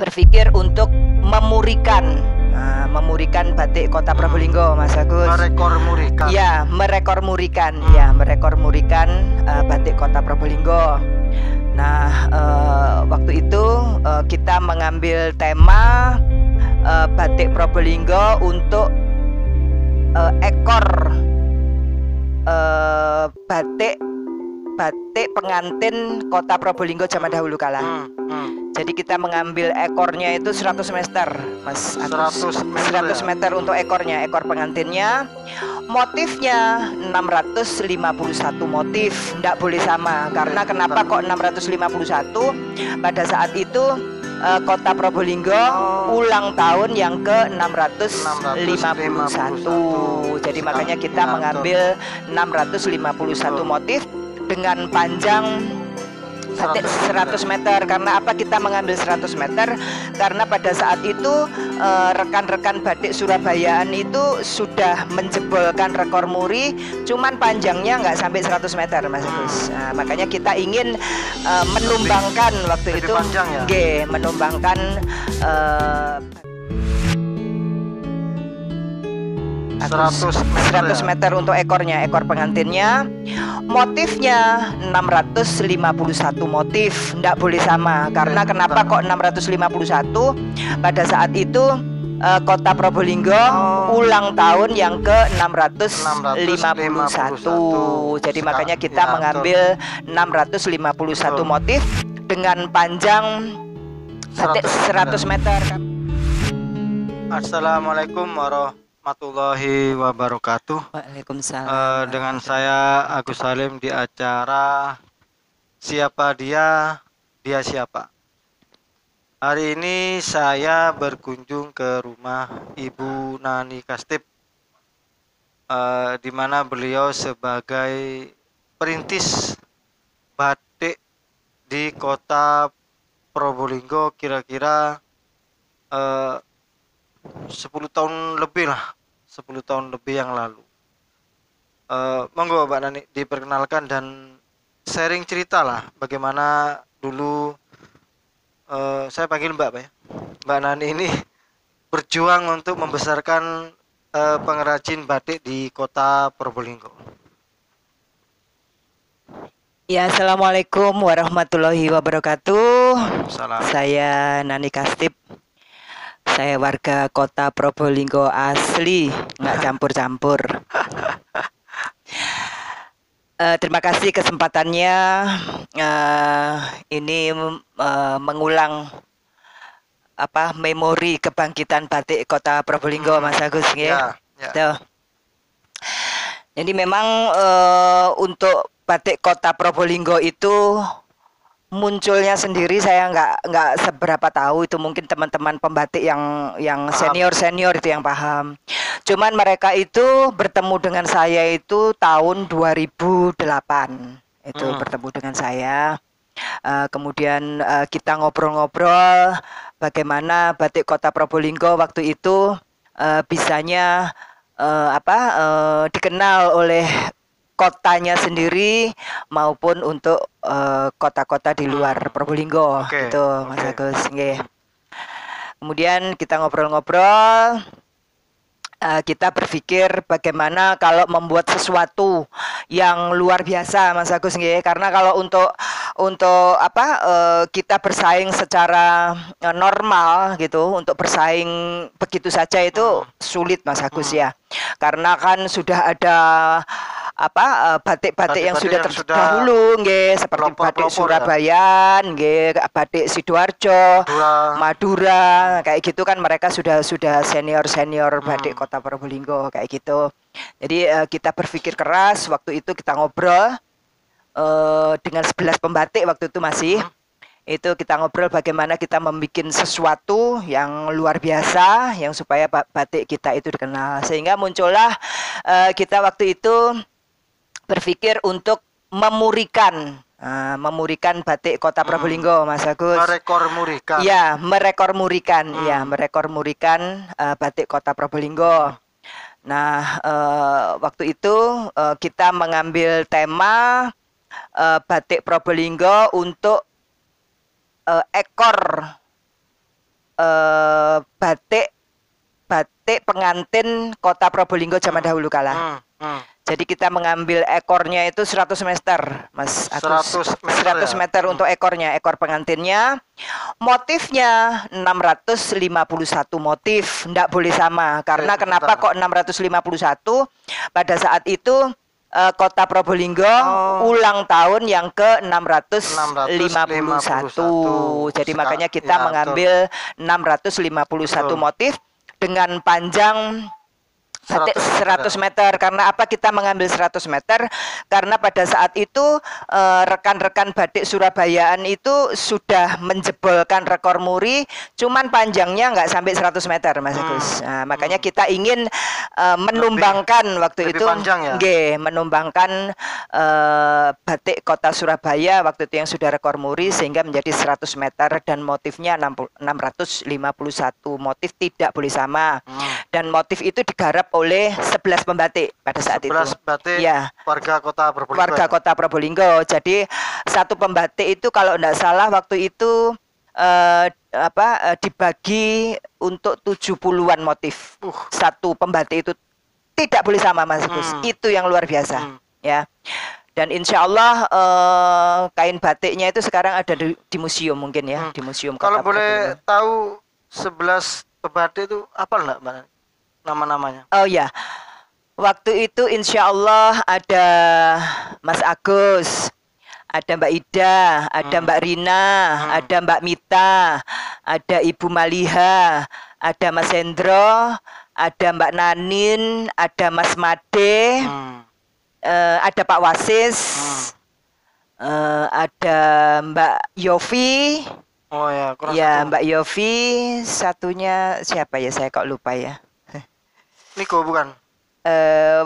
berpikir untuk memurikan batik Kota Probolinggo, Mas Agus. Merekor murikan. Ya, merekor murikan. Ya, merekor murikan batik Kota Probolinggo. Nah, waktu itu kita mengambil tema batik Probolinggo untuk ekor batik pengantin Kota Probolinggo zaman dahulu kala. Jadi kita mengambil ekornya itu 100 meter, Mas Agus. 100 meter untuk ekornya, ekor pengantinnya. Motifnya 651 motif, tidak boleh sama. Karena kenapa kok 651? Pada saat itu Kota Probolinggo ulang tahun yang ke 651. Jadi makanya kita mengambil 651 motif dengan panjang 100 meter. Karena apa kita mengambil 100 meter? Karena pada saat itu rekan-rekan batik Surabayaan itu sudah menjebolkan rekor muri, cuman panjangnya nggak sampai 100 meter, Mas Agus. Nah, makanya kita ingin menumbangkan waktu itu, menumbangkan 100 meter untuk ekornya, ekor pengantinnya. Motifnya 651 motif, tidak boleh sama. Karena kenapa kok 651? Pada saat itu Kota Probolinggo ulang tahun yang ke 651. Jadi makanya kita mengambil 651 motif dengan panjang 100 meter. Assalamualaikum warahmatullahi wabarakatuh. Waalaikumsalam. Dengan saya Agus Salim di acara Siapa Dia, Dia Siapa. Hari ini saya berkunjung ke rumah Ibu Nani Kastip, di mana beliau sebagai perintis batik di Kota Probolinggo kira-kira 10 tahun lebih lah, 10 tahun lebih yang lalu. Monggo Mbak Nani diperkenalkan dan sharing cerita lah bagaimana dulu, saya panggil Mbak ya, Mbak Nani ini berjuang untuk membesarkan pengrajin batik di Kota Probolinggo. Ya, assalamualaikum warahmatullahi wabarakatuh. Salam. Saya Nani Kastip. Saya warga Kota Probolinggo asli, nggak campur-campur. Terima kasih kesempatannya. Ini mengulang memori kebangkitan batik Kota Probolinggo, Mas Agus, ya. Jadi memang untuk batik Kota Probolinggo itu munculnya sendiri saya nggak seberapa tahu. Itu mungkin teman-teman pembatik yang senior itu yang paham. Cuman mereka itu bertemu dengan saya itu tahun 2008. Itu bertemu dengan saya. Kemudian kita ngobrol-ngobrol bagaimana batik Kota Probolinggo waktu itu bisanya dikenal oleh kotanya sendiri maupun untuk kota-kota di luar Probolinggo. Itu Mas Agus. Kemudian kita ngobrol-ngobrol, kita berpikir bagaimana kalau membuat sesuatu yang luar biasa, Mas Agus, karena kalau untuk kita bersaing secara normal gitu, untuk bersaing begitu saja itu sulit, Mas Agus, ya. Karena kan sudah ada batik-batik yang sudah terdahulu, seperti batik Surabayaan, batik Sidoarjo, Madura, kayak gitu kan mereka sudah senior batik Kota Probolinggo kayak gitu. Jadi kita berpikir keras waktu itu, kita ngobrol dengan 11 pembatik waktu itu masih. Itu kita ngobrol bagaimana kita membuat sesuatu yang luar biasa yang supaya batik kita itu dikenal, sehingga muncullah kita waktu itu berpikir untuk memurikan batik Kota Probolinggo, Mas Agus. Merekor murikan. Ya, merekor murikan. Ya, merekor murikan batik Kota Probolinggo. Nah, waktu itu kita mengambil tema batik Probolinggo untuk ekor batik pengantin Kota Probolinggo zaman dahulu kala. Jadi kita mengambil ekornya itu 100 meter, Mas Agus. 100 meter untuk ekornya, ekor pengantinnya. Motifnya 651 motif, enggak boleh sama. Karena kenapa kok 651? Pada saat itu Kota Probolinggo ulang tahun yang ke-651. Jadi makanya kita mengambil 651 motif dengan panjang batik 100 meter. Karena apa kita mengambil 100 meter? Karena pada saat itu rekan-rekan batik Surabayaan itu sudah menjebolkan rekor muri, cuman panjangnya nggak sampai 100 meter, Mas Agus. Nah, makanya kita ingin menumbangkan waktu itu, menumbangkan batik Kota Surabaya waktu itu yang sudah rekor muri sehingga menjadi 100 meter dan motifnya 651 motif, tidak boleh sama. Dan motif itu digarap oleh 11 pembatik pada saat 11 itu. 11 batik ya. Warga Kota Probolinggo. Warga Kota Probolinggo. Jadi satu pembatik itu kalau tidak salah waktu itu dibagi untuk 70-an motif. Satu pembatik itu tidak boleh sama, Mas Gus. Itu yang luar biasa, ya. Dan insya Allah kain batiknya itu sekarang ada di museum mungkin ya, di museum Kota Kalau boleh tahu 11 pembatik itu apa enggak, Mbak? Nama-namanya. Oh ya, waktu itu insya Allah ada Mas Agus, ada Mbak Ida, ada Mbak Rina, ada Mbak Mita, ada Ibu Maliha, ada Mas Hendro, ada Mbak Nanin, ada Mas Made, ada Pak Wasis, ada Mbak Yofi. Oh ya, ya Mbak Yofi, satunya siapa ya, saya kok lupa ya. Niko bukan?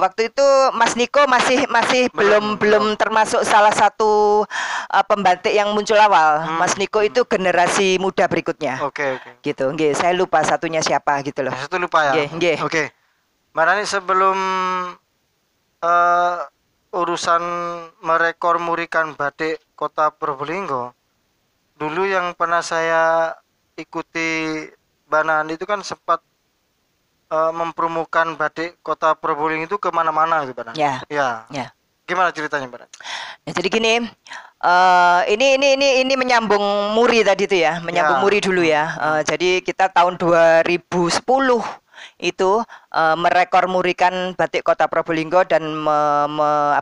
Waktu itu Mas Niko masih belum termasuk salah satu pembatik yang muncul awal. Mas Niko itu generasi muda berikutnya. Oke. Gitu, nggih. Saya lupa satunya siapa gitu loh. Satu lupa ya. Nggih. Oke. Mbak Nani, sebelum urusan merekor murikan batik Kota Probolinggo, dulu yang pernah saya ikuti Mbak Nani itu kan sempat mempromokan batik Kota Probolinggo itu kemana-mana gitu, Mbak Nani. Ya. Gimana ceritanya, Mbak Nani? Ya, jadi gini, ini menyambung muri tadi itu ya, menyambung muri dulu ya. Jadi kita tahun 2010 itu merekor murikan batik Kota Probolinggo dan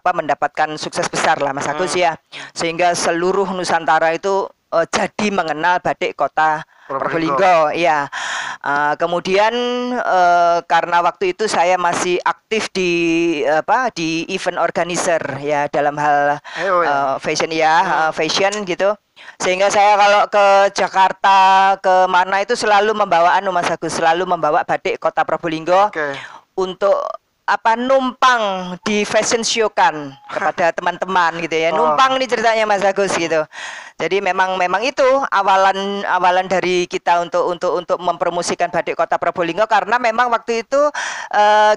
mendapatkan sukses besar lah, Mas Agus ya, sehingga seluruh Nusantara itu jadi mengenal batik Kota Probolinggo, ya. Kemudian karena waktu itu saya masih aktif di event organizer ya dalam hal fashion ya, fashion gitu. Sehingga saya kalau ke Jakarta ke mana itu selalu membawa Mas Agus, selalu membawa batik Kota Probolinggo untuk numpang di fashion show kan kepada teman-teman gitu ya. Numpang nih ceritanya Mas Agus gitu. Jadi memang itu awalan dari kita untuk mempromosikan batik Kota Probolinggo, karena memang waktu itu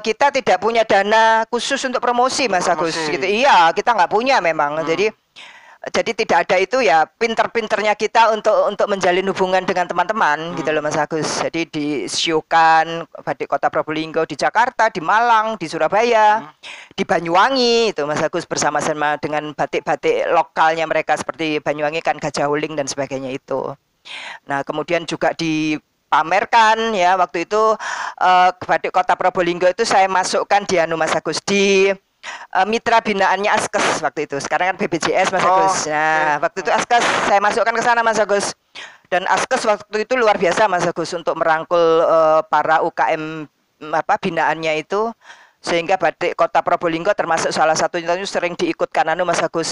kita tidak punya dana khusus untuk promosi, Mas Agus gitu. Iya, kita nggak punya memang. Jadi tidak ada itu ya, pinter-pinternya kita untuk menjalin hubungan dengan teman-teman gitu loh, Mas Agus. Jadi disiukan batik Kota Probolinggo di Jakarta, di Malang, di Surabaya, di Banyuwangi itu Mas Agus, bersama-sama dengan batik-batik lokalnya mereka seperti Banyuwangi kan Gajah Uling dan sebagainya itu. Nah, kemudian juga dipamerkan ya waktu itu batik Kota Probolinggo itu saya masukkan di Mas Agus, di mitra binaannya Askes waktu itu. Sekarang kan BPJS, Mas Agus. Nah, waktu itu Askes saya masukkan ke sana, Mas Agus. Dan Askes waktu itu luar biasa, Mas Agus, untuk merangkul para UKM binaannya itu, sehingga batik Kota Probolinggo termasuk salah satunya itu sering diikutkan Mas Agus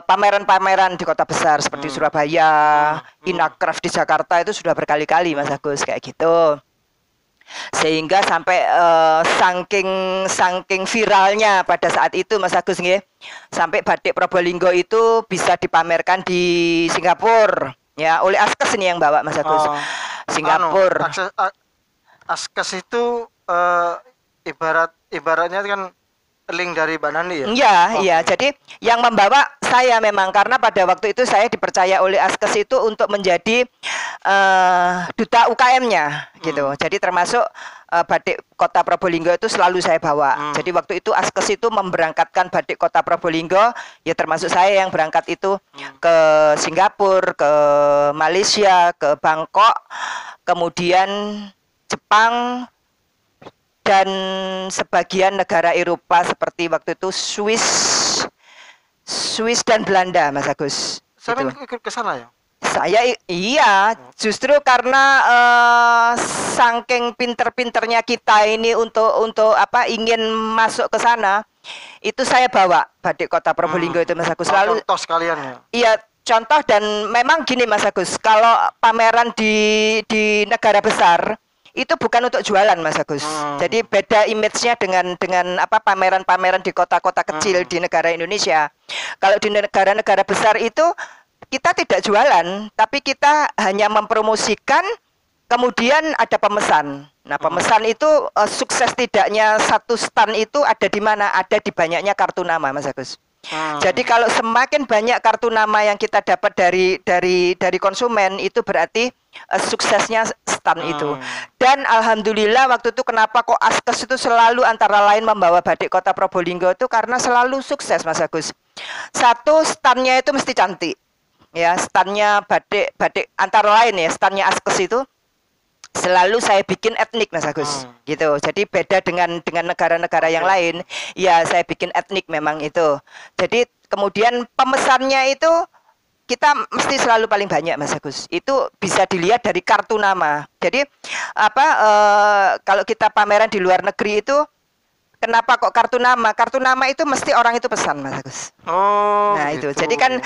pameran-pameran di kota besar seperti Surabaya, Inakraf di Jakarta itu sudah berkali-kali, Mas Agus, kayak gitu. Sehingga sampai saking viralnya pada saat itu, Mas Agus nggih, sampai batik Probolinggo itu bisa dipamerkan di Singapura ya, oleh Askes ini yang bawa, Mas Agus. Singapura. Askes itu ibaratnya kan link dari Mbak Nani ya? Iya, iya. Jadi yang membawa saya memang karena pada waktu itu saya dipercaya oleh Askes itu untuk menjadi duta UKM-nya gitu. Jadi termasuk batik Kota Probolinggo itu selalu saya bawa. Jadi waktu itu Askes itu memberangkatkan batik Kota Probolinggo, ya termasuk saya yang berangkat itu ke Singapura, ke Malaysia, ke Bangkok, kemudian Jepang, dan sebagian negara Eropa seperti waktu itu Swiss dan Belanda, Mas Agus. Saya gitu. ikut ke sana ya? Saya iya, justru karena saking pinter-pinternya kita ini untuk apa ingin masuk ke sana, itu saya bawa batik Kota Probolinggo itu, Mas Agus. Selalu contoh sekalian ya. Iya, contoh. Dan memang gini, Mas Agus, kalau pameran di negara besar itu bukan untuk jualan, Mas Agus. Jadi beda image-nya dengan apa pameran-pameran di kota-kota kecil di negara Indonesia. Kalau di negara-negara besar itu kita tidak jualan, tapi kita hanya mempromosikan, kemudian ada pemesan. Nah, pemesan itu sukses tidaknya satu stand itu ada di mana? Ada di banyaknya kartu nama, Mas Agus. Jadi kalau semakin banyak kartu nama yang kita dapat dari konsumen, itu berarti suksesnya stand itu. Dan alhamdulillah waktu itu kenapa kok Askes itu selalu antara lain membawa batik Kota Probolinggo itu karena selalu sukses, Mas Agus. Satu, standnya itu mesti cantik. Ya, standnya batik antara lain ya, standnya Askes itu selalu saya bikin etnik, Mas Agus. Gitu. Jadi beda dengan negara-negara yang lain. Ya, saya bikin etnik memang itu. Jadi kemudian pemesannya itu kita mesti selalu paling banyak, Mas Agus. Itu bisa dilihat dari kartu nama. Jadi apa kalau kita pameran di luar negeri itu kenapa kok kartu nama? Kartu nama itu mesti orang itu pesan, Mas Agus. Oh. Nah, gitu. itu. Jadi kan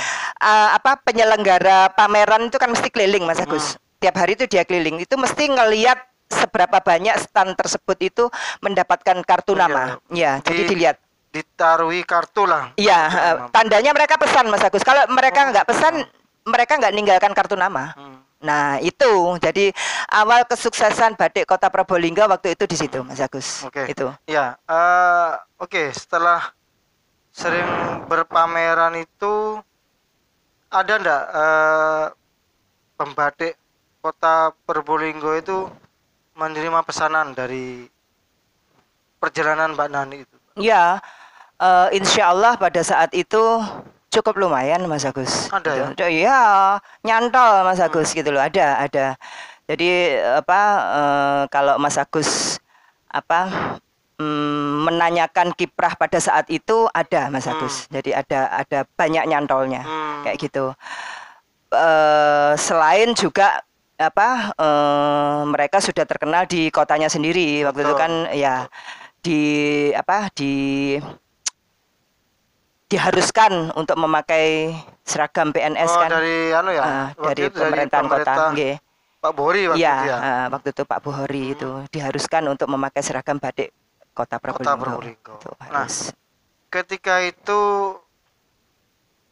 apa penyelenggara pameran itu kan mesti keliling, Mas Agus. Tiap hari itu dia keliling. Itu mesti ngelihat seberapa banyak stand tersebut itu mendapatkan kartu nama. Ya, jadi dilihat. Ditaruhi kartu lah. Iya, tandanya mereka pesan, Mas Agus. Kalau mereka nggak pesan, mereka nggak ninggalkan kartu nama. Nah, itu. Jadi awal kesuksesan batik Kota Probolinggo waktu itu di situ, Mas Agus. Itu. Ya, oke. Setelah sering berpameran itu, ada ndak pembatik Kota Probolinggo itu menerima pesanan dari perjalanan Mbak Nani itu? Ya, insya Allah pada saat itu cukup lumayan, Mas Agus. Ada gitu. Ya, nyantol, Mas Agus gitu loh. Ada. Jadi apa kalau Mas Agus apa menanyakan kiprah pada saat itu ada, Mas Agus. Jadi ada banyak nyantolnya kayak gitu. Selain juga apa mereka sudah terkenal di kotanya sendiri. Waktu itu kan ya diharuskan untuk memakai seragam PNS kan dari dari pemerintahan kota. Pak Bohori waktu itu ya. Waktu itu Pak Bohori itu diharuskan untuk memakai seragam batik Kota Probolinggo. Nah, ketika itu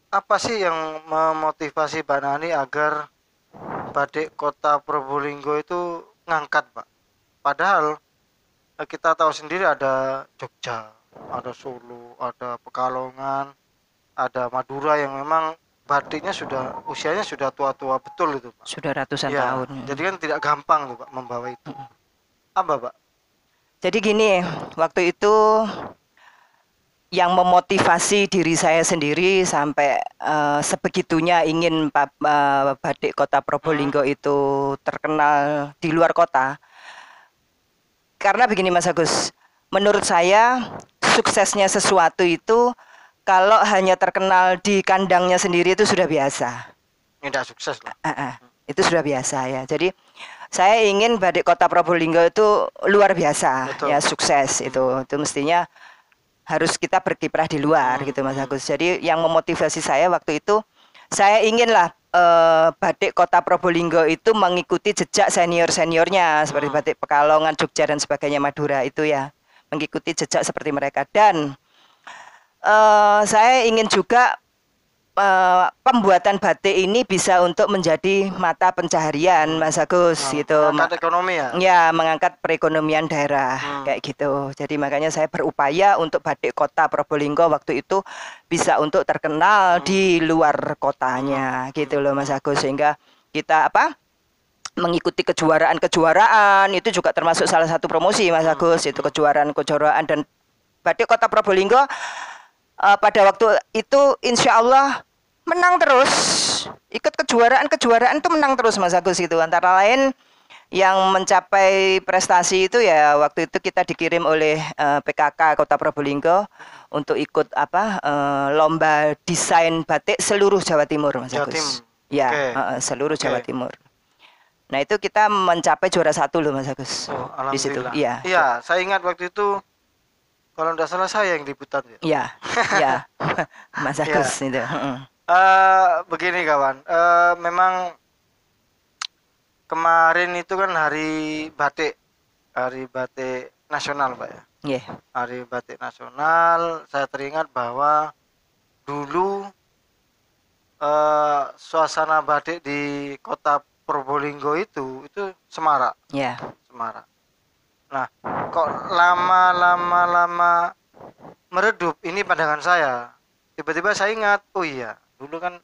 apa sih yang memotivasi Mbak Nani agar batik Kota Probolinggo itu ngangkat, Pak? Padahal kita tahu sendiri ada Jogja, ada Solo, ada Pekalongan, ada Madura yang memang batiknya usianya sudah tua-tua betul itu, Pak. Sudah ratusan tahun. Jadi kan tidak gampang tuh, Pak, membawa itu. Apa, Pak? Jadi gini, waktu itu yang memotivasi diri saya sendiri sampai sebegitunya ingin batik Kota Probolinggo itu terkenal di luar kota. Karena begini, Mas Agus, menurut saya suksesnya sesuatu itu kalau hanya terkenal di kandangnya sendiri itu sudah biasa. Tidak sukses lah. Itu sudah biasa ya. Jadi saya ingin batik Kota Probolinggo itu luar biasa. Betul. Ya, sukses itu mestinya harus kita berkiprah di luar gitu, Mas Agus. Jadi yang memotivasi saya waktu itu, saya inginlah batik Kota Probolinggo itu mengikuti jejak senior-seniornya seperti batik Pekalongan, Jogja dan sebagainya, Madura itu ya, mengikuti jejak seperti mereka. Dan saya ingin juga pembuatan batik ini bisa untuk menjadi mata pencaharian Mas Agus gitu. Mengangkat ekonomi ya? Ya, mengangkat perekonomian daerah kayak gitu. Jadi makanya saya berupaya untuk batik kota Probolinggo waktu itu bisa untuk terkenal di luar kotanya gitu loh Mas Agus, sehingga kita mengikuti kejuaraan-kejuaraan itu juga termasuk salah satu promosi Mas Agus, itu kejuaraan-kejuaraan. Dan batik kota Probolinggo pada waktu itu insya Allah menang terus, ikut kejuaraan itu menang terus Mas Agus itu. Antara lain yang mencapai prestasi itu ya waktu itu kita dikirim oleh PKK Kota Probolinggo untuk ikut lomba desain batik seluruh Jawa Timur Mas Agus. Ya, seluruh Jawa Timur. Nah itu kita mencapai juara 1 loh Mas Agus. Di situ. Iya. Iya, saya ingat waktu itu. Kalau tidak salah saya yang liputan ya. Iya, iya, Mas Agus itu. Begini kawan, memang kemarin itu kan hari batik nasional Pak ya. Yeah. Hari batik nasional, saya teringat bahwa dulu suasana batik di kota Probolinggo itu semarak. Iya. Semarak. Nah, kok lama meredup, ini pandangan saya. Tiba-tiba saya ingat, oh iya, dulu kan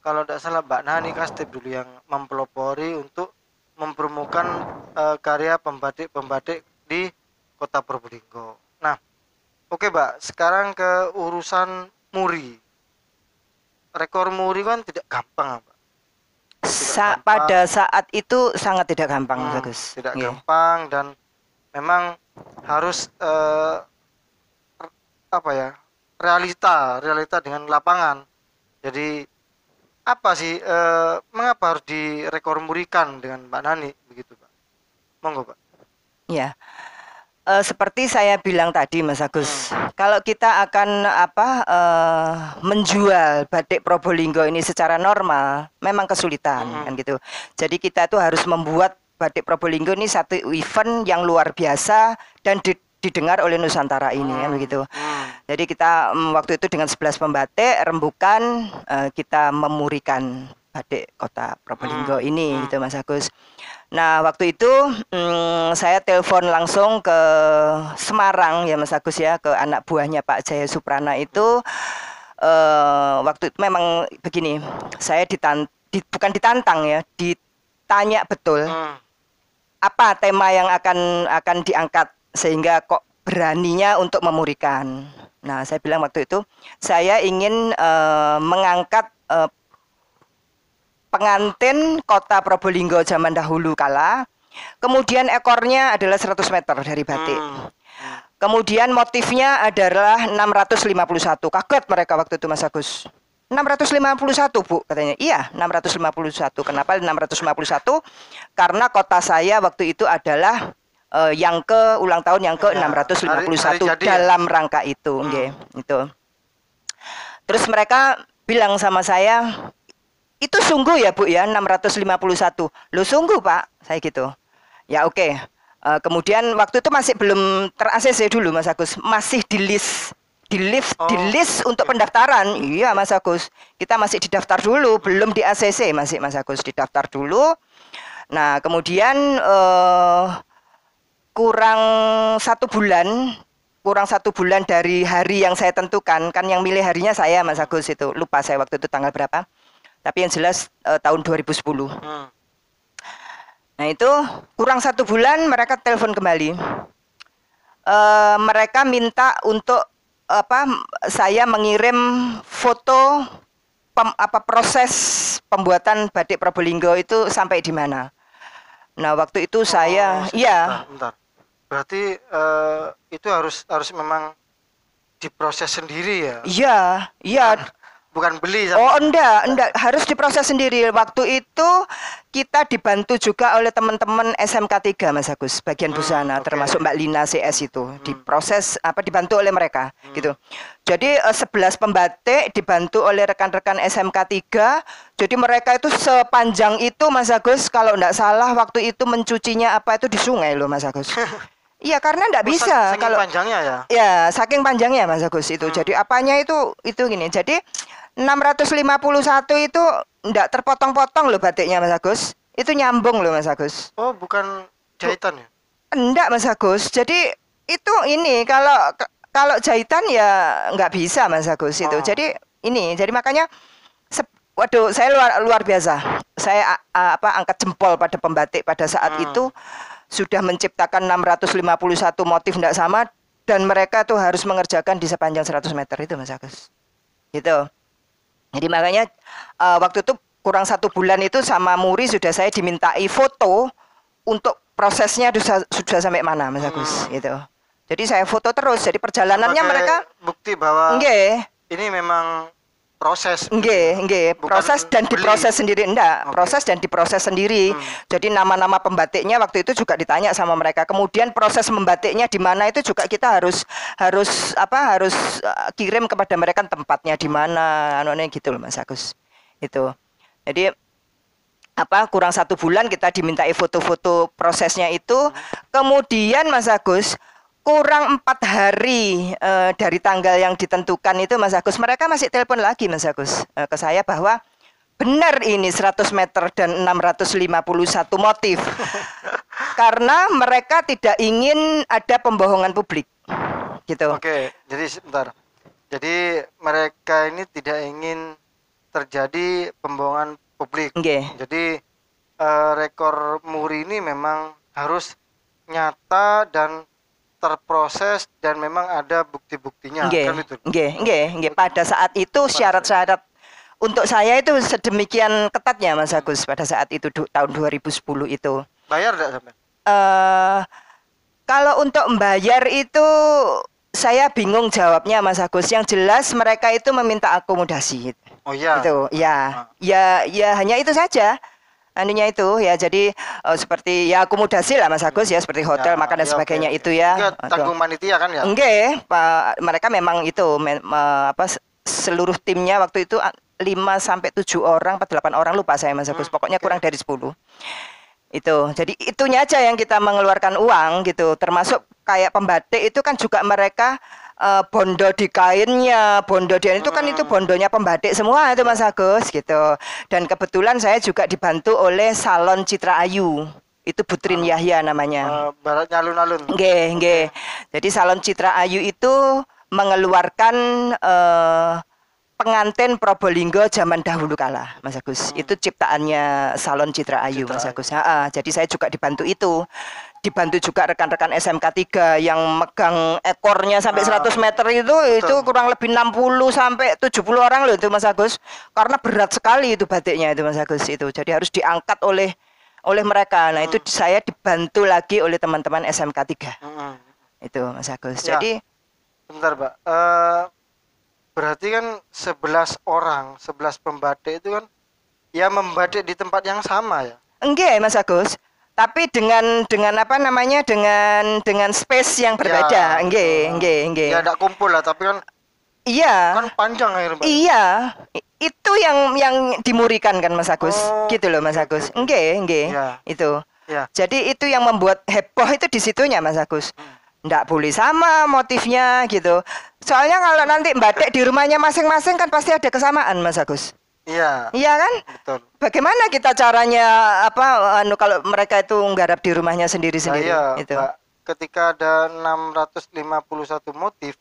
kalau tidak salah Mbak Nani Kastip dulu yang mempelopori untuk mempromokan karya pembatik di kota Probolinggo. Nah, oke Mbak, sekarang ke urusan muri. Rekor muri kan tidak gampang Mbak. Pada saat itu sangat tidak gampang Bagus. Tidak gampang dan memang harus realita dengan lapangan. Jadi apa sih mengapa harus direkor murikan dengan Mbak Nani begitu Pak? Monggo Pak. Ya. Seperti saya bilang tadi Mas Agus, kalau kita akan menjual batik Probolinggo ini secara normal memang kesulitan kan gitu. Jadi kita tuh harus membuat batik Probolinggo ini satu event yang luar biasa dan didengar oleh Nusantara ini kan begitu. Jadi kita waktu itu dengan 11 pembatik rembukan kita memurikan batik kota Probolinggo ini gitu Mas Agus. Nah waktu itu saya telepon langsung ke Semarang ya Mas Agus ya, ke anak buahnya Pak Jaya Suprana itu. Waktu itu memang begini, saya bukan ditantang ya, ditanya betul apa tema yang akan diangkat sehingga kok beraninya untuk memurikan. Nah saya bilang waktu itu saya ingin mengangkat pengantin kota Probolinggo zaman dahulu kala. Kemudian ekornya adalah 100 meter dari batik. Kemudian motifnya adalah 651. Kaget mereka waktu itu Mas Agus. 651 Bu katanya. Iya 651. Kenapa 651? Karena kota saya waktu itu adalah ulang tahun yang ke 651 dalam rangka itu. Itu. Terus mereka bilang sama saya, itu sungguh ya Bu ya 651. Loh sungguh Pak, saya gitu. Ya oke. Kemudian waktu itu masih belum ter-ACC dulu Mas Agus, masih di list untuk pendaftaran. Iya Mas Agus, kita masih didaftar dulu, belum di ACC masih Mas Agus, didaftar dulu. Nah kemudian kurang satu bulan dari hari yang saya tentukan, kan yang milih harinya saya Mas Agus itu, lupa saya waktu itu tanggal berapa. Tapi yang jelas tahun 2010. Nah itu kurang 1 bulan mereka telepon kembali. Mereka minta untuk saya mengirim foto proses pembuatan batik Probolinggo itu sampai di mana. Nah waktu itu saya, bentar. Berarti itu harus memang diproses sendiri ya? Iya. Bukan beli enggak, harus diproses sendiri. Waktu itu kita dibantu juga oleh teman-teman SMK 3 Mas Agus, bagian busana, termasuk Mbak Lina CS itu. Diproses dibantu oleh mereka gitu. Jadi 11 pembatik dibantu oleh rekan-rekan SMK 3. Jadi mereka itu sepanjang itu Mas Agus, kalau enggak salah waktu itu mencucinya itu di sungai loh Mas Agus. Iya karena enggak bisa saking panjangnya ya. Ya, saking panjangnya Mas Agus itu. Jadi apanya itu gini. Jadi 651 itu enggak terpotong-potong loh batiknya Mas Agus. Itu nyambung loh Mas Agus. Oh, bukan jahitan ya? Enggak Mas Agus. Jadi itu ini kalau jahitan ya nggak bisa Mas Agus itu. Oh. Jadi ini, jadi makanya waduh, saya luar biasa. Saya angkat jempol pada pembatik pada saat itu sudah menciptakan 651 motif tidak sama dan mereka tuh harus mengerjakan di sepanjang 100 meter itu Mas Agus. Gitu. Jadi makanya waktu itu kurang 1 bulan itu sama Muri sudah saya dimintai foto untuk prosesnya sudah sampai mana Mas Agus gitu. Jadi saya foto terus. Jadi perjalanannya sebagai mereka bukti bahwa nggih. Ini memang proses. Nggih, proses dan diproses sendiri enggak, proses dan diproses sendiri. Jadi nama-nama pembatiknya waktu itu juga ditanya sama mereka. Kemudian proses membatiknya di mana itu juga kita harus kirim kepada mereka tempatnya di mana, anunya gitu loh Mas Agus. Itu. Jadi kurang 1 bulan kita dimintai foto-foto prosesnya itu. Kemudian Mas Agus kurang 4 hari dari tanggal yang ditentukan itu Mas Agus, mereka masih telepon lagi Mas Agus ke saya bahwa benar ini 100 meter dan 651 motif. Karena mereka tidak ingin ada pembohongan publik. Gitu. Oke, jadi sebentar. Jadi mereka ini tidak ingin terjadi pembohongan publik. Jadi rekor Muri ini memang harus nyata dan terproses dan memang ada bukti-buktinya kan itu. Nggih. Pada saat itu syarat-syarat untuk saya itu sedemikian ketatnya Mas Agus pada saat itu tahun 2010 itu. Bayar enggak sampai? Kalau untuk membayar itu saya bingung jawabnya Mas Agus. Yang jelas mereka itu meminta akomodasi. Oh iya. Itu ya hanya itu saja. Anunya itu ya, jadi seperti ya akomodasi lah Mas Agus ya, seperti hotel, makan dan sebagainya itu ya. Enggak tanggung panitia kan ya? Enggak, mereka memang itu seluruh timnya waktu itu 5 sampai 7 orang atau 8 orang lupa saya Mas Agus. Pokoknya kurang dari 10. Itu. Jadi itunya aja yang kita mengeluarkan uang gitu. Termasuk kayak pembatik itu kan juga mereka bondo di kainnya, bondo di itu kan itu bondonya pembatik semua itu Mas Agus gitu. Dan kebetulan saya juga dibantu oleh Salon Citra Ayu. Itu Butrin Yahya namanya. Barat nyalun-alun. Nggih. Jadi Salon Citra Ayu itu mengeluarkan pengantin Probolinggo zaman dahulu kala Mas Agus. Itu ciptaannya Salon Citra Ayu Mas Agus. Jadi saya juga dibantu itu. Dibantu juga rekan-rekan SMK 3 yang megang ekornya sampai 100 meter itu kurang lebih 60 sampai 70 orang loh itu Mas Agus. Karena berat sekali itu batiknya itu Mas Agus itu. Jadi harus diangkat oleh mereka. Nah, itu saya dibantu lagi oleh teman-teman SMK 3. Itu Mas Agus. Ya. Jadi bentar, Pak. Berarti kan 11 orang, 11 pembatik itu kan ya membatik di tempat yang sama ya? Enggak Mas Agus. Tapi dengan space yang berbeda. Enggak. Ya enggak kumpul lah, tapi kan iya. Kan panjang akhirnya. Iya. Itu yang dimurikan kan Mas Agus. Gitu loh Mas Agus. Enggak. Ya. Itu. Ya. Jadi itu yang membuat heboh itu di situnya Mas Agus. Nggak boleh sama motifnya gitu. Soalnya kalau nanti batik di rumahnya masing-masing kan pasti ada kesamaan Mas Agus. Iya. Iya kan? Betul. Bagaimana kita caranya kalau mereka itu nggarap di rumahnya sendiri-sendiri itu. Mbak, ketika ada 651 motif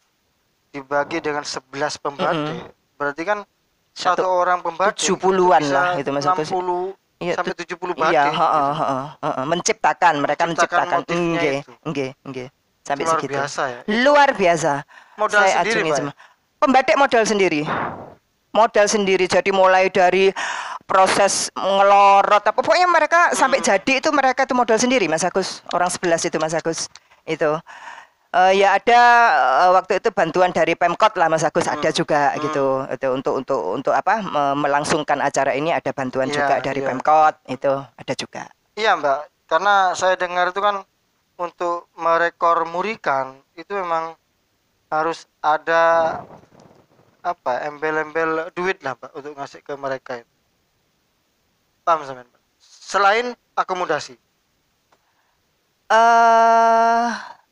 dibagi dengan 11 pembatik, berarti kan satu orang pembatik 70-an lah itu Mas Agus. 60 sampai 70 batik. Iya, mereka menciptakan. Enggak. Sampai luar segitu. Biasa ya. Luar biasa. Modal saya sendiri, Pak. Pembatik modal sendiri. Jadi mulai dari proses ngelorot pokoknya mereka sampai jadi itu mereka itu modal sendiri Mas Agus. Orang 11 itu Mas Agus. Itu. Ya ada waktu itu bantuan dari Pemkot lah Mas Agus, ada juga gitu. Itu untuk melangsungkan acara ini ada bantuan juga dari Pemkot, itu ada juga. Iya, Mbak. Karena saya dengar itu kan untuk merekor murikan itu memang harus ada embel-embel duit lah Pak untuk ngasih ke mereka itu. Paham sampean, Pak? Selain akomodasi.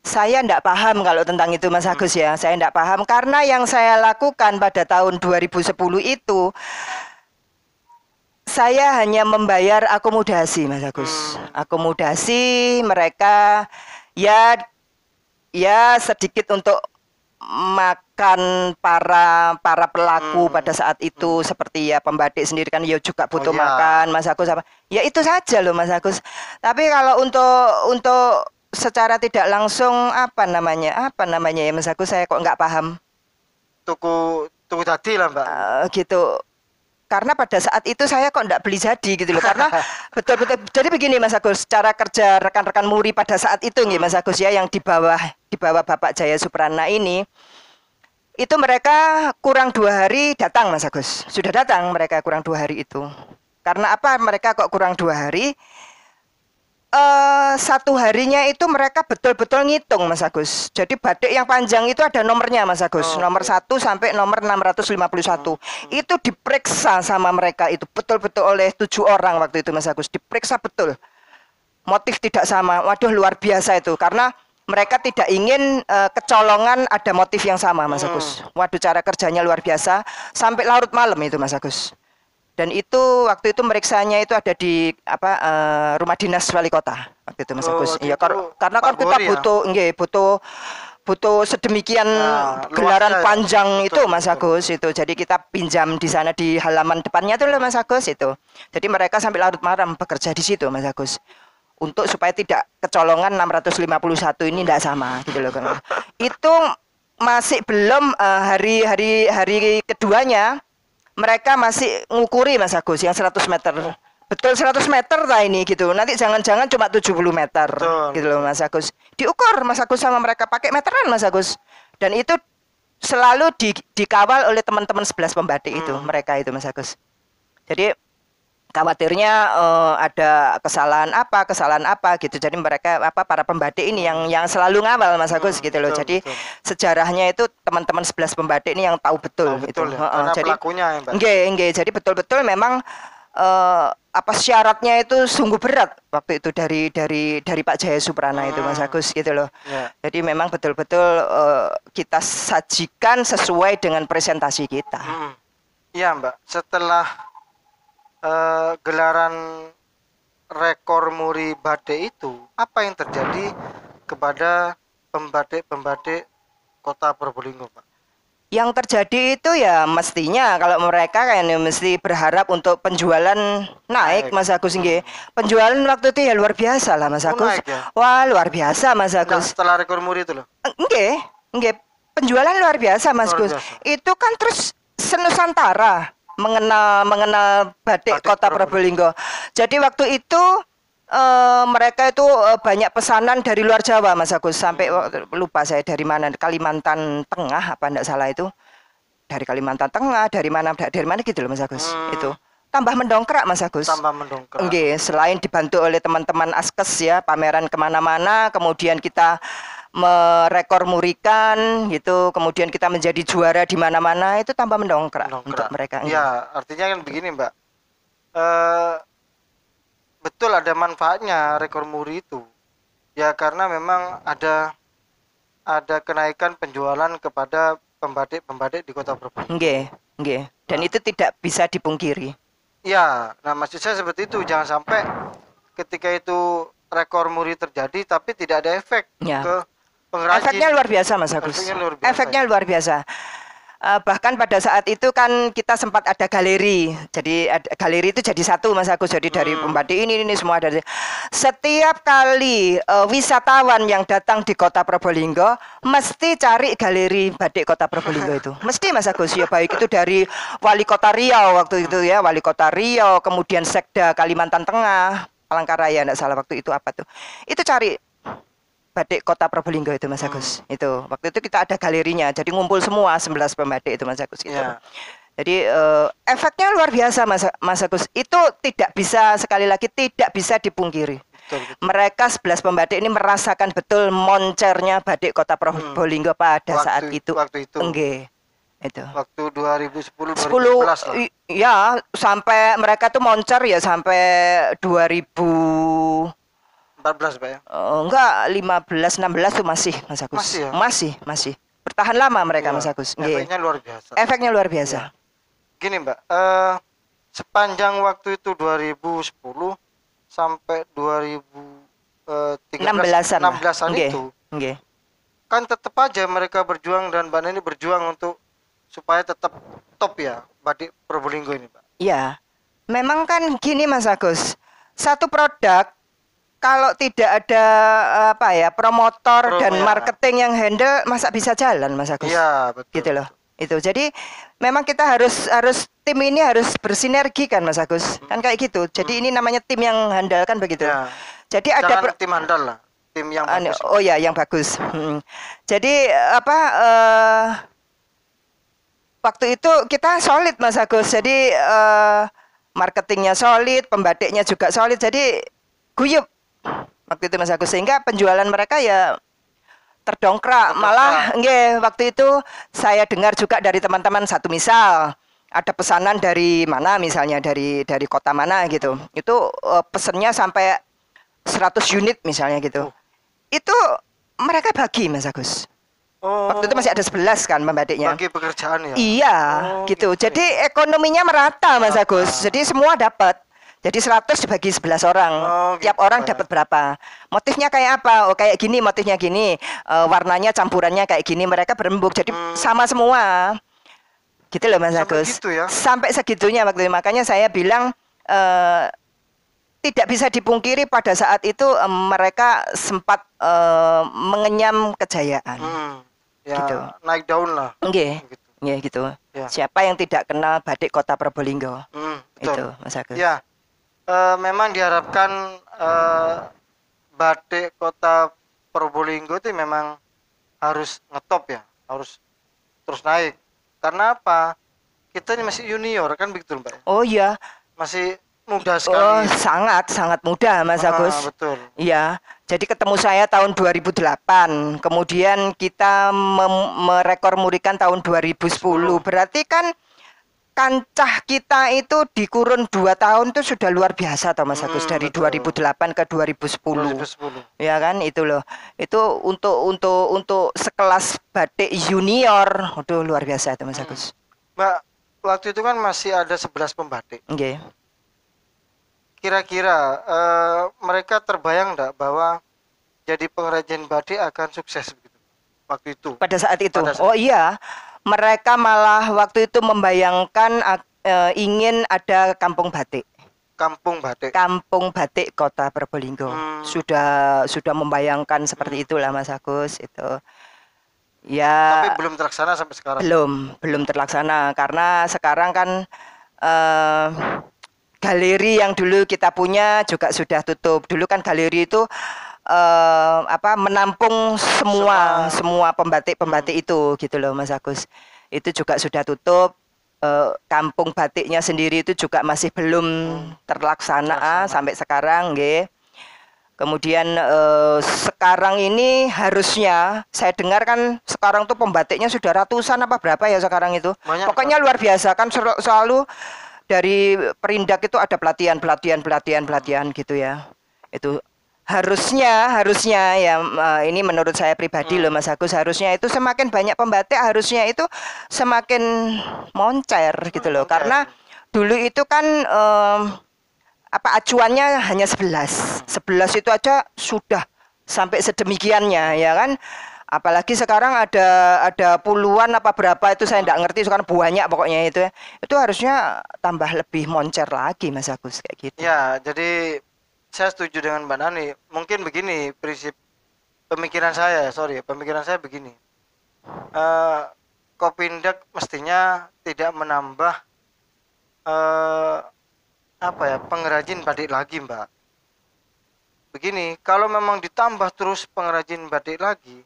Saya enggak paham kalau tentang itu Mas Agus ya. Saya enggak paham karena yang saya lakukan pada tahun 2010 itu saya hanya membayar akomodasi Mas Agus. Akomodasi mereka ya sedikit untuk makan para pelaku pada saat itu seperti ya pembatik sendiri kan ya juga butuh makan Mas Agus apa. Ya itu saja loh Mas Agus. Tapi kalau untuk secara tidak langsung apa namanya ya Mas Agus saya kok nggak paham. Tuku tadi lah Mbak. Gitu. Karena pada saat itu saya kok nggak beli jadi gitu loh. Karena betul-betul jadi begini Mas Agus, cara kerja rekan-rekan Muri pada saat itu nih Mas Agus ya yang di bawah Bapak Jaya Suprana ini. Itu mereka kurang 2 hari datang Mas Agus. Sudah datang mereka kurang 2 hari itu. Karena apa mereka kok kurang 2 hari? 1 harinya itu mereka betul-betul ngitung Mas Agus. Jadi batik yang panjang itu ada nomornya Mas Agus. Nomor 1 sampai nomor 651. Itu diperiksa sama mereka itu betul-betul oleh 7 orang waktu itu Mas Agus. Diperiksa betul. Motif tidak sama. Waduh luar biasa itu. Karena mereka tidak ingin kecolongan ada motif yang sama Mas Agus. Waduh cara kerjanya luar biasa. Sampai larut malam itu Mas Agus. Dan itu waktu itu meriksanya itu ada di rumah dinas wali kota waktu itu Mas Agus. Iya karena kan kita butuh sedemikian gelaran panjang itu Mas Agus itu. Jadi kita pinjam di sana di halaman depannya tuh loh Mas Agus itu. Jadi mereka sampai larut malam bekerja di situ Mas Agus. Untuk supaya tidak kecolongan 651 ini tidak sama gitu loh kan. Itu masih belum hari keduanya mereka masih ngukuri Mas Agus yang 100 meter. Betul 100 meter lah ini gitu. Nanti jangan-jangan cuma 70 meter gitu loh Mas Agus. Diukur Mas Agus sama mereka pakai meteran Mas Agus. Dan itu selalu dikawal oleh teman-teman 11 pembatik itu, mereka itu Mas Agus. Jadi khawatirnya ada kesalahan apa gitu. Jadi mereka para pembatik ini yang selalu ngawal Mas Agus gitu loh. Jadi sejarahnya itu teman-teman 11 pembatik ini yang tahu betul itu. Ya, jadi pelakunya ya, Mbak. Nggih. Jadi betul-betul memang syaratnya itu sungguh berat waktu itu dari Pak Jaya Suprana itu Mas Agus gitu loh. Jadi memang betul-betul kita sajikan sesuai dengan presentasi kita. Iya Mbak, setelah gelaran rekor Muri Batik itu, apa yang terjadi kepada pembatik-pembatik Kota Probolinggo, Pak? Yang terjadi itu ya mestinya kalau mereka kayaknya mesti berharap untuk penjualan naik Mas Agus nggih. Penjualan waktu itu ya luar biasa lah Mas Agus. Ya? Wah, luar biasa Mas Agus. Nah, setelah rekor Muri itu loh. Nggih. Penjualan luar biasa Mas Gus. Itu kan terus senusantara mengenal batik Kota Probolinggo. Jadi waktu itu mereka itu banyak pesanan dari luar Jawa Mas Agus. Sampai lupa saya dari mana, Kalimantan Tengah apa enggak salah itu. Dari Kalimantan Tengah, dari mana gitu loh Mas Agus. Itu tambah mendongkrak Mas Agus. Tambah mendongkrak. Nggih, selain dibantu oleh teman-teman Askes ya, pameran kemana-mana, kemudian kita merekor murikan gitu, kemudian kita menjadi juara di mana-mana, itu tambah mendongkrak untuk mereka. Ya, artinya kan begini Mbak, betul ada manfaatnya rekor muri itu, ya karena memang ada kenaikan penjualan kepada pembatik di Kota Probolinggo. Nggih. Dan itu tidak bisa dipungkiri. Ya, nah maksud saya seperti itu, jangan sampai ketika itu rekor muri terjadi tapi tidak ada efek ke pengrajin. Efeknya luar biasa Mas Agus. Efeknya luar biasa. Bahkan pada saat itu kan kita sempat ada galeri. Jadi galeri itu jadi satu Mas Agus. Jadi dari pembatik ini semua dari. Setiap kali wisatawan yang datang di Kota Probolinggo mesti cari galeri batik Kota Probolinggo itu. Mesti Mas Agus ya, baik itu dari Wali Kota Riau waktu itu ya, Wali Kota Riau, kemudian Sekda Kalimantan Tengah, Palangkaraya enggak salah waktu itu apa tuh. Itu cari batik Kota Probolinggo itu Mas Agus. Itu waktu itu kita ada galerinya. Jadi ngumpul semua 11 pembatik itu Mas Agus gitu. Jadi efeknya luar biasa Mas Agus. Itu tidak bisa, sekali lagi tidak bisa dipungkiri. Betul. Mereka 11 pembatik ini merasakan betul moncernya batik Kota Probolinggo pada saat itu. Waktu itu. Nggih. Itu. Waktu 2010 2011 lah. Ya, sampai mereka tuh moncer ya sampai 2014 14 Pak ya? Enggak, 15 16 tuh masih Mas Agus. Masih ya? Masih. Bertahan lama mereka Mas Agus. Efeknya luar biasa. Efeknya luar biasa. Gini Mbak, sepanjang waktu itu 2010 sampai 2016 an itu kan tetap aja mereka berjuang dan Mbak Neni berjuang untuk supaya tetap top ya batik Probolinggo ini Pak. Iya, memang kan gini Mas Agus, satu produk kalau tidak ada promotor dan marketing yang handle, masa bisa jalan Mas Agus? Iya betul. Gitu loh. Itu jadi memang kita harus tim ini harus bersinergi kan Mas Agus, kan kayak gitu. Jadi ini namanya tim yang handal kan begitu. Ya. Jadi ada tim handal lah, tim yang bagus. Oh ya, yang bagus. Jadi waktu itu kita solid Mas Agus. Jadi marketingnya solid, pembatiknya juga solid. Jadi guyup waktu itu Mas Agus, sehingga penjualan mereka ya terdongkrak. Malah waktu itu saya dengar juga dari teman-teman, satu misal ada pesanan dari mana, misalnya dari kota mana gitu, itu pesennya sampai 100 unit misalnya gitu. Itu mereka bagi Mas Agus. Waktu itu masih ada 11 kan pembatiknya. Bagi pekerjaan ya. Iya, gitu. Jadi ekonominya merata Mas Agus. Jadi semua dapat. Jadi 100 dibagi 11 orang. Tiap orang dapat berapa? Motifnya kayak apa? Oh, kayak gini, motifnya gini. Warnanya campurannya kayak gini. Mereka berembuk. Jadi sama semua. Gitu loh Mas Agus. Gitu ya? Sampai segitunya waktu itu. Makanya saya bilang tidak bisa dipungkiri pada saat itu mereka sempat mengenyam kejayaan. Ya, gitu. Naik daun lah. Gitu. Ya. Siapa yang tidak kenal batik Kota Probolinggo? Betul. Itu Mas Agus. Ya. Memang diharapkan batik Kota Probolinggo itu memang harus ngetop ya, harus terus naik. Karena apa? Kita ini masih junior kan begitu Mbak? Oh iya. Masih muda sekali. Sangat muda Mas Agus. Betul. Iya. Jadi ketemu saya tahun 2008. Kemudian kita merekor murikan tahun 2010. Berarti kan kancah kita itu di kurun 2 tahun itu sudah luar biasa toh Mas Agus, dari betul. 2008 ke 2010. Ya kan itu loh. Itu untuk sekelas batik junior, itu luar biasa itu Mas Agus. Mbak, waktu itu kan masih ada 11 pembatik. Kira-kira mereka terbayang enggak bahwa jadi pengrajin batik akan sukses begitu waktu itu? Pada saat itu. Oh iya. Mereka malah waktu itu membayangkan ingin ada kampung batik. Kampung batik Kota Probolinggo. Sudah membayangkan seperti itulah Mas Agus itu. Ya. Tapi belum terlaksana sampai sekarang. Belum terlaksana karena sekarang kan galeri yang dulu kita punya juga sudah tutup. Dulu kan galeri itu menampung semua pembatik itu gitu loh Mas Agus. Itu juga sudah tutup. Kampung batiknya sendiri itu juga masih belum terlaksana sampai sekarang nggih. Kemudian sekarang ini harusnya saya dengar kan sekarang tuh pembatiknya sudah ratusan apa berapa ya sekarang itu. Banyak, pokoknya luar biasa kan, selalu dari Perindak itu ada pelatihan gitu ya. Itu harusnya ya ini menurut saya pribadi loh Mas Agus, harusnya itu semakin banyak pembatik, harusnya itu semakin moncer gitu loh. Karena dulu itu kan acuannya hanya 11 itu aja sudah sampai sedemikiannya ya kan. Apalagi sekarang ada puluhan apa berapa itu saya tidak ngerti, sekarang banyak pokoknya itu ya. Itu harusnya tambah lebih moncer lagi Mas Agus kayak gitu. Ya, jadi saya setuju dengan Mbak Nani. Mungkin begini pemikiran saya begini. Kopindak mestinya tidak menambah pengrajin batik lagi, Mbak. Begini, kalau memang ditambah terus pengrajin batik lagi,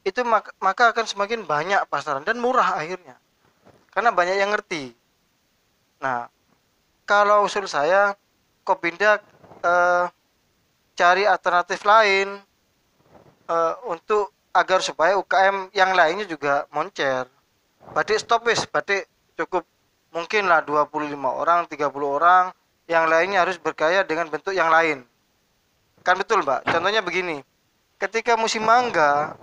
itu maka akan semakin banyak pasaran dan murah akhirnya. Karena banyak yang ngerti. Nah, kalau usul saya, Kopindak cari alternatif lain untuk agar supaya UKM yang lainnya juga moncer. Batik stopis, batik cukup mungkinlah 25 orang, 30 orang, yang lainnya harus bergaya dengan bentuk yang lain. kan betul Mbak. Contohnya begini, ketika musim mangga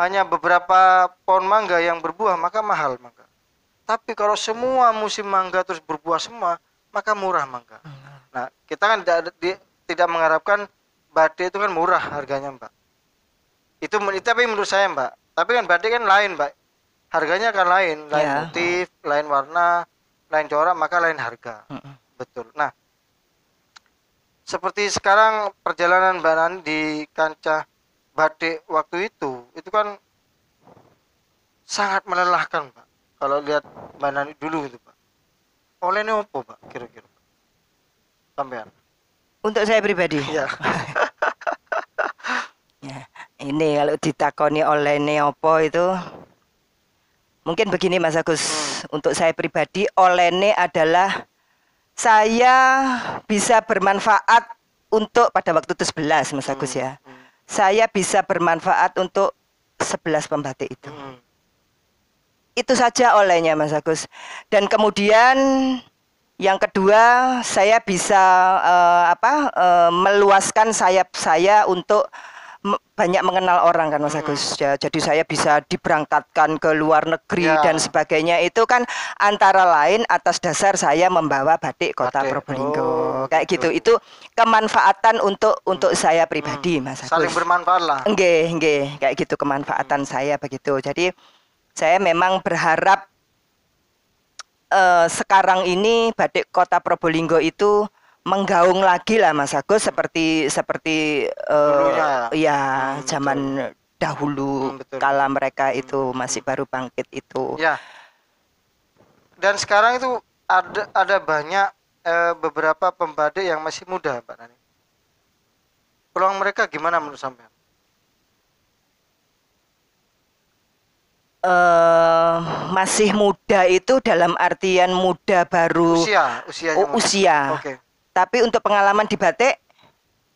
hanya beberapa pohon mangga yang berbuah maka mahal mangga. Tapi kalau semua musim mangga terus berbuah semua maka murah mangga. Nah kita kan tidak mengharapkan batik itu kan murah harganya Mbak. Itu tapi menurut saya Mbak. Tapi kan batik kan lain Mbak. Harganya kan lain motif, lain warna, lain corak, maka lain harga. Betul. Nah, seperti sekarang perjalanan Mbak Nani di kancah batik waktu itu kan sangat melelahkan Pak. Kalau lihat Mbak Nani dulu itu Pak. Olehnya apa Pak kira-kira? Sampean. Untuk saya pribadi. Iya. Ya, ini kalau ditakoni olehnya apa itu mungkin begini Mas Agus. Untuk saya pribadi olehnya adalah saya bisa bermanfaat untuk pada waktu itu 11 Mas Agus ya. Saya bisa bermanfaat untuk 11 pembatik itu. Itu saja olehnya Mas Agus. Dan kemudian yang kedua, saya bisa meluaskan sayap saya untuk banyak mengenal orang kan Mas Agus. Ya, jadi saya bisa diberangkatkan ke luar negeri dan sebagainya. Itu kan antara lain atas dasar saya membawa batik Kota Probolinggo. Kayak gitu. Itu kemanfaatan untuk saya pribadi Mas Agus. Saling bermanfaat lah. Nggih, kayak gitu kemanfaatan saya begitu. Jadi saya memang berharap sekarang ini batik Kota Probolinggo itu menggaung lagi lah Mas Agus seperti zaman dahulu kala mereka itu masih baru bangkit itu. Ya. Dan sekarang itu ada banyak beberapa pembatik yang masih muda Pak Nani. Peluang mereka gimana menurut sampean? Masih muda itu dalam artian muda baru usia. Okay. Tapi untuk pengalaman di batik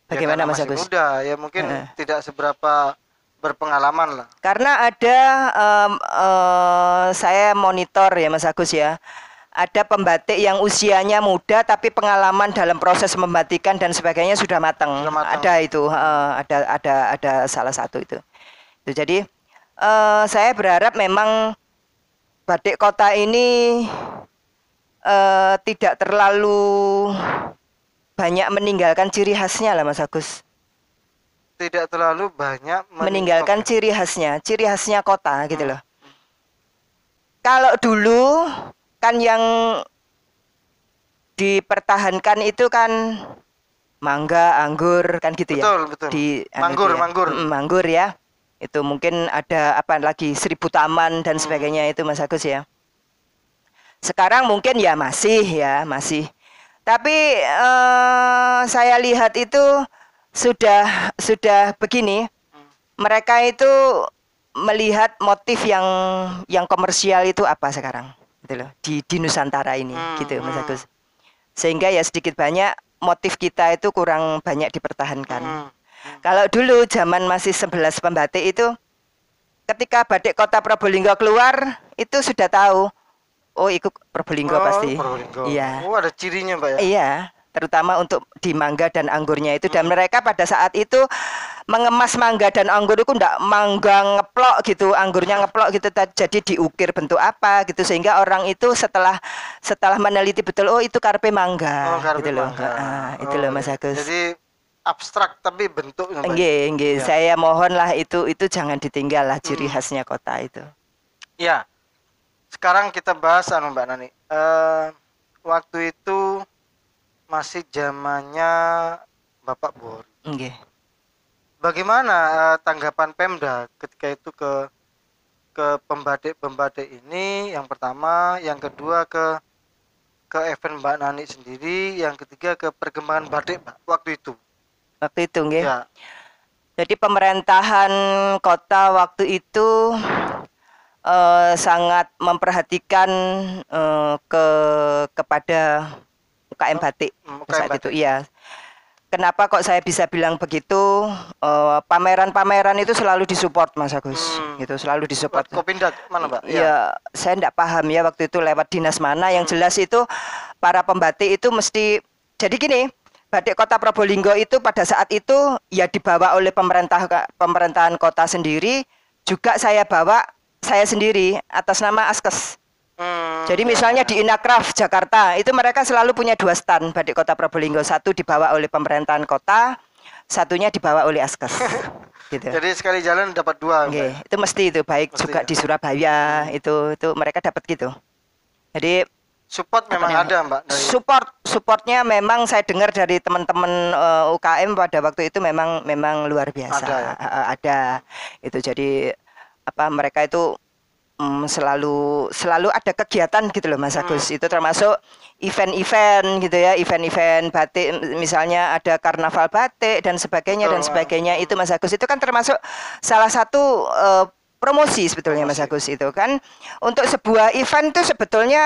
bagaimana Mas Agus? Muda ya mungkin tidak seberapa berpengalaman lah. Karena ada saya monitor ya Mas Agus ya. Ada pembatik yang usianya muda tapi pengalaman dalam proses membatikan dan sebagainya sudah matang. Ada itu, ada salah satu itu. Jadi saya berharap memang batik kota ini tidak terlalu banyak meninggalkan ciri khasnya lah Mas Agus. Tidak terlalu banyak meninggalkan ciri khasnya kota gitu loh. Kalau dulu kan yang dipertahankan itu kan mangga, anggur kan gitu ya. Betul. Manggur ya. Itu mungkin ada apa lagi 1000 taman dan sebagainya itu Mas Agus ya. Sekarang mungkin ya masih. Tapi saya lihat itu sudah begini. Mereka itu melihat motif yang komersial itu apa sekarang gitu loh di Nusantara ini gitu Mas Agus. Sehingga ya sedikit banyak motif kita itu kurang banyak dipertahankan. Kalau dulu zaman masih 11 pembatik itu ketika batik Kota Probolinggo keluar itu sudah tahu ikut Probolinggo pasti. Probolinggo. Iya. Ada cirinya Mbak ya. Iya, terutama untuk di mangga dan anggurnya itu dan mereka pada saat itu mengemas mangga dan anggur itu enggak mangga ngeplok gitu, anggurnya ngeplok gitu jadi diukir bentuk apa gitu sehingga orang itu setelah meneliti betul itu karpe mangga gitu loh. Itu loh Mas Agus. Jadi abstrak tapi bentuknya. Nggih. Saya mohonlah itu jangan ditinggal lah ciri khasnya kota itu. Ya. Sekarang kita bahas Mbak Nani. Waktu itu masih zamannya Bapak Bor. Nggih. Bagaimana tanggapan Pemda ketika itu ke pembatik-pembatik ini? Yang pertama, yang kedua ke event Mbak Nani sendiri, yang ketiga ke perkembangan batik Mbak waktu itu. Waktu itu nggih. Ya. Jadi pemerintahan kota waktu itu sangat memperhatikan kepada UKM batik saat itu. Iya. Kenapa kok saya bisa bilang begitu? Pameran-pameran itu selalu disupport Mas Agus. Gitu, selalu disupport. Kopindat mana Mbak? Iya, saya enggak paham ya waktu itu lewat dinas mana. Yang jelas itu para pembatik itu mesti jadi gini. Batik Kota Probolinggo itu pada saat itu ya dibawa oleh pemerintahan kota sendiri, juga saya bawa saya sendiri atas nama Askes. Jadi misalnya di Inakraf Jakarta itu mereka selalu punya 2 stand Batik Kota Probolinggo, satu dibawa oleh pemerintahan kota, satunya dibawa oleh Askes. Gitu. Jadi sekali jalan dapat 2. Okay. Itu mesti itu, baik mesti juga ya. Di Surabaya itu mereka dapat gitu. Jadi support memang ada Mbak dari... supportnya memang saya dengar dari teman-teman UKM pada waktu itu memang luar biasa. Ada, ya? Ada itu. Jadi apa mereka itu selalu ada kegiatan gitu loh Mas Agus. Itu termasuk event-event gitu ya, event-event batik, misalnya ada karnaval batik dan sebagainya. Betul, dan sebagainya. Itu Mas Agus itu kan termasuk salah satu promosi sebetulnya Mas Agus itu kan. Untuk sebuah event itu sebetulnya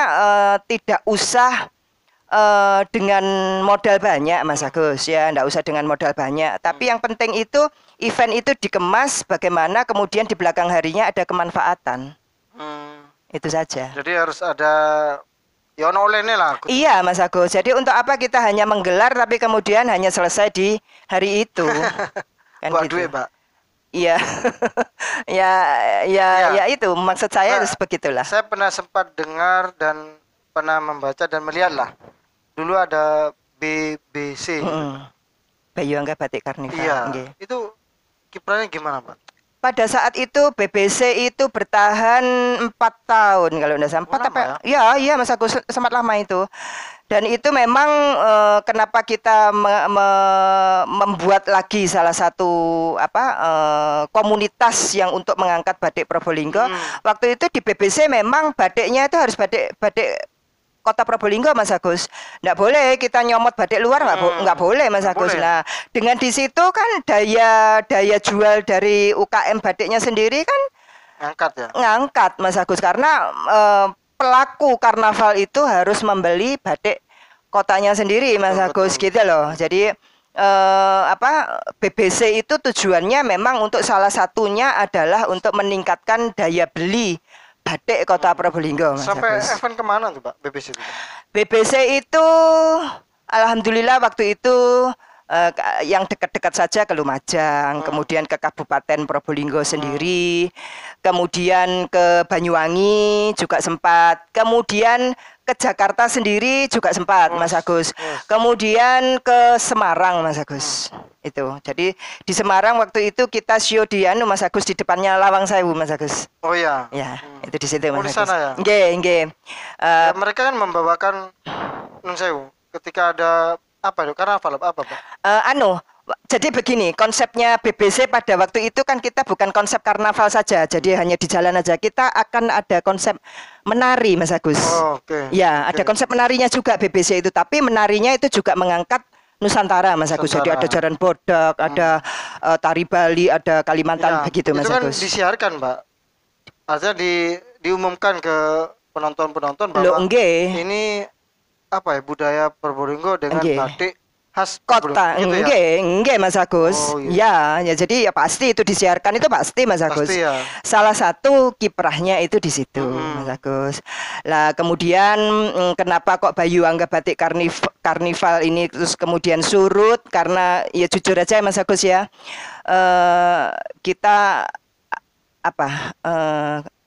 tidak usah dengan modal banyak Mas Agus ya, enggak usah dengan modal banyak, tapi yang penting itu event itu dikemas bagaimana kemudian di belakang harinya ada kemanfaatan. Itu saja. Jadi harus ada ya oleh-olehnya lah. Iya Mas Agus. Jadi untuk apa kita hanya menggelar tapi kemudian hanya selesai di hari itu. Kan buat gitu. Duit, Pak. Iya. ya itu maksud saya harus begitulah. Saya pernah sempat dengar dan pernah membaca dan melihat lah. Dulu ada BBC. Bayu Angga Batik Karnival. Iya. Itu kiprahnya gimana, Pak? Pada saat itu BBC itu bertahan 4 tahun kalau tidak salah. 4 apa? Ya, iya Mas Agus, sempat lama itu. Dan itu memang kenapa kita membuat lagi salah satu komunitas yang untuk mengangkat batik Probolinggo. Waktu itu di BBC memang batiknya itu harus batik Kota Probolinggo Mas Agus. Nggak boleh kita nyomot batik luar, nggak boleh Mas Agus. Boleh. Nah, dengan di situ kan daya jual dari UKM batiknya sendiri kan ngangkat Mas Agus, karena pelaku karnaval itu harus membeli batik kotanya sendiri Mas Agus gitu loh. Jadi BBC itu tujuannya memang untuk salah satunya adalah untuk meningkatkan daya beli batik Kota Probolinggo Mas Sampai Agus. Event kemana tuh Pak BBC itu? BBC itu alhamdulillah waktu itu yang dekat-dekat saja ke Lumajang, kemudian ke Kabupaten Probolinggo sendiri, kemudian ke Banyuwangi juga sempat, kemudian ke Jakarta sendiri juga sempat Mas Agus, kemudian ke Semarang Mas Agus. Itu. Jadi di Semarang waktu itu kita show di Mas Agus di depannya Lawang Sewu Mas Agus. Oh iya. Ya, itu di situ Mas Agus. Di sana ya. Nggih. Ya, mereka kan membawakan Nun Sewu ketika ada apa itu? Karnaval apa Pak? Jadi begini, konsepnya BBC pada waktu itu kan kita bukan konsep karnaval saja, jadi hanya di jalan aja. Kita akan ada konsep menari Mas Agus. Ya, ada konsep menarinya juga BBC itu, tapi menarinya itu juga mengangkat Nusantara Mas Agus. Jadi ada jaran bodak, ada tari Bali, ada Kalimantan begitu Mas Agus. Itu kan disiarkan Pak. Artinya diumumkan ke penonton-penonton bahwa ini apa ya, budaya Probolinggo dengan batik khas kota. Gitu ya? Enggak Mas Agus. Ya, jadi ya pasti itu disiarkan, itu pasti Mas Agus. Pasti, ya. Salah satu kiprahnya itu di situ Mas Agus. Lah kemudian kenapa kok Bayu Angga Batik Karnival ini terus kemudian surut, karena ya jujur aja Mas Agus ya, kita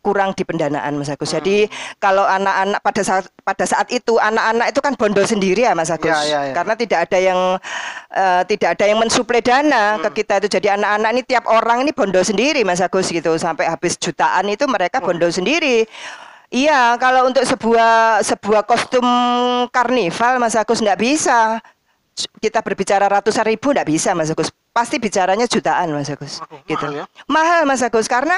kurang di pendanaan Mas Agus. Jadi kalau anak-anak pada saat itu anak-anak itu kan bondol sendiri ya Mas Agus. Ya. Karena tidak ada yang mensuplai dana ke kita itu. Jadi anak-anak ini tiap orang ini bondol sendiri Mas Agus gitu. Sampai habis jutaan itu mereka bondol sendiri. Iya, kalau untuk sebuah kostum karnival Mas Agus enggak bisa. Kita berbicara ratusan ribu enggak bisa Mas Agus. Pasti bicaranya jutaan Mas Agus. Gitu. Mahal, ya? Mahal Mas Agus, karena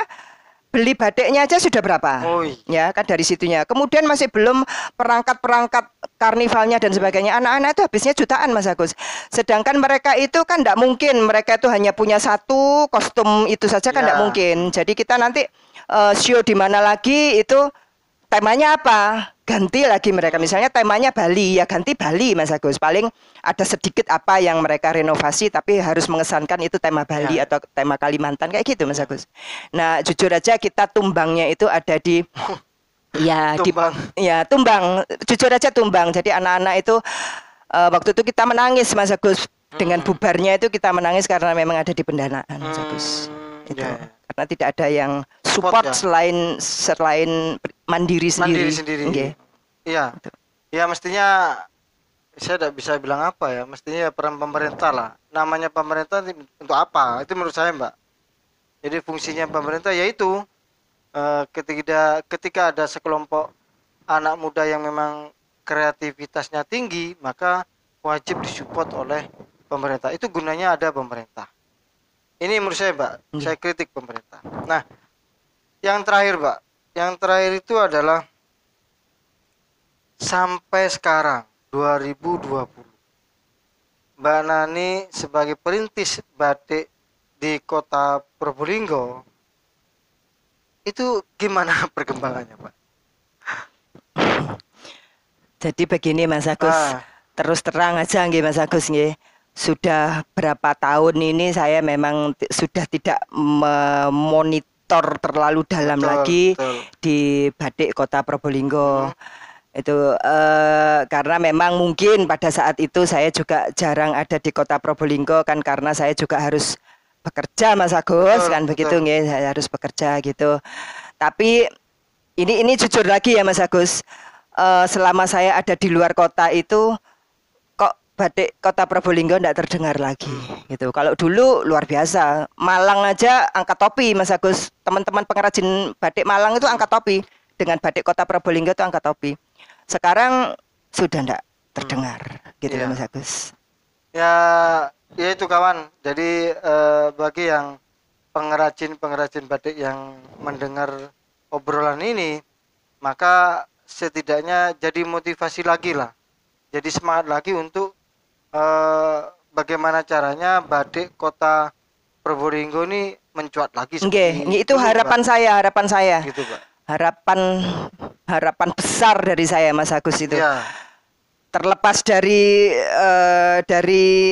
beli batiknya aja sudah berapa, ya kan dari situnya. Kemudian masih belum perangkat-perangkat karnivalnya dan sebagainya. Anak-anak itu habisnya jutaan Mas Agus. Sedangkan mereka itu kan tidak mungkin, mereka itu hanya punya satu kostum itu saja kan tidak mungkin. Jadi kita nanti show di mana lagi itu temanya apa? Ganti lagi mereka, misalnya temanya Bali, ya ganti Bali Mas Agus. Paling ada sedikit apa yang mereka renovasi, tapi harus mengesankan itu tema Bali atau tema Kalimantan kayak gitu Mas Agus. Nah jujur aja kita tumbangnya itu ada di tumbang. Jujur aja tumbang. Jadi anak-anak itu waktu itu kita menangis Mas Agus, dengan bubarnya itu kita menangis karena memang ada di pendanaan Mas Agus. Itu. Ya. Karena tidak ada yang support ya. selain mandiri sendiri. Iya. Gitu. Ya mestinya saya tidak bisa bilang apa ya, mestinya peran pemerintah lah. Namanya pemerintah untuk apa? Itu menurut saya, Mbak. Jadi fungsinya pemerintah yaitu ketika ada sekelompok anak muda yang memang kreativitasnya tinggi, maka wajib disupport oleh pemerintah. Itu gunanya ada pemerintah. Ini menurut saya, Mbak. Saya kritik pemerintah. Nah, yang terakhir, Mbak. Yang terakhir itu adalah sampai sekarang 2020. Mbak Nani sebagai perintis batik di Kota Probolinggo itu gimana perkembangannya, Pak? Jadi begini Mas Agus, terus terang aja nggih Mas Agus nggih. Sudah berapa tahun ini saya memang sudah tidak memonitor terlalu dalam lagi di batik Kota Probolinggo. Itu karena memang mungkin pada saat itu saya juga jarang ada di Kota Probolinggo kan, karena saya juga harus bekerja Mas Agus, kan begitu nggih, saya harus bekerja gitu. Tapi ini jujur lagi ya Mas Agus, selama saya ada di luar kota itu kok batik Kota Probolinggo tidak terdengar lagi gitu. Kalau dulu luar biasa, Malang aja angkat topi Mas Agus, teman-teman pengrajin batik Malang itu angkat topi, dengan batik Kota Probolinggo itu angkat topi. Sekarang sudah tidak terdengar gitu ya Mas Agus. Ya itu kawan. Jadi bagi yang pengrajin batik yang mendengar obrolan ini, maka setidaknya jadi motivasi lagi lah, jadi semangat lagi untuk bagaimana caranya batik Kota Probolinggo ini mencuat lagi. Itu harapan saya. Gitu, Pak. Harapan besar dari saya Mas Agus itu. Ya. Terlepas dari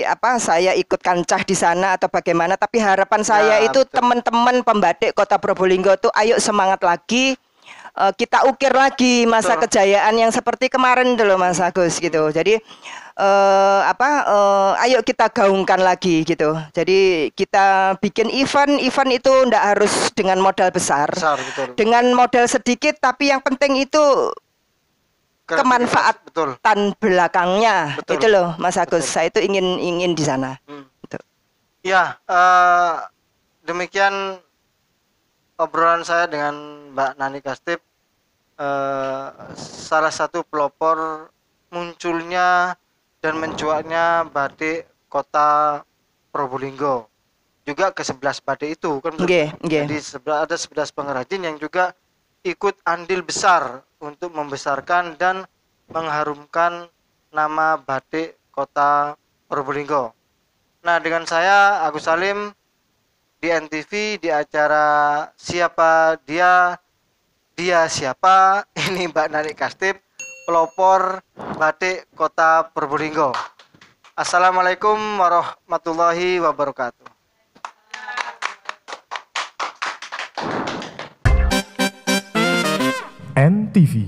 apa saya ikut kancah di sana atau bagaimana, tapi harapan saya itu teman-teman pembatik Kota Probolinggo tuh ayo semangat lagi, kita ukir lagi masa kejayaan yang seperti kemarin dulu Mas Agus gitu. Jadi ayo kita gaungkan lagi gitu. Jadi kita bikin event itu ndak harus dengan modal besar, dengan modal sedikit, tapi yang penting itu kemanfaatan belakangnya. Itu loh Mas Agus, saya itu ingin di sana. Ya, demikian obrolan saya dengan Mbak Nani Kastip, salah satu pelopor munculnya dan mencuatnya batik Kota Probolinggo. Juga ke-11 batik itu kan. Jadi ada 11 pengrajin yang juga ikut andil besar untuk membesarkan dan mengharumkan nama batik Kota Probolinggo. Nah, dengan saya Agus Salim di NTV di acara Siapa Dia Siapa, ini Mbak Nani Kastip, pelopor batik Kota Probolinggo. Assalamualaikum warahmatullahi wabarakatuh. NTV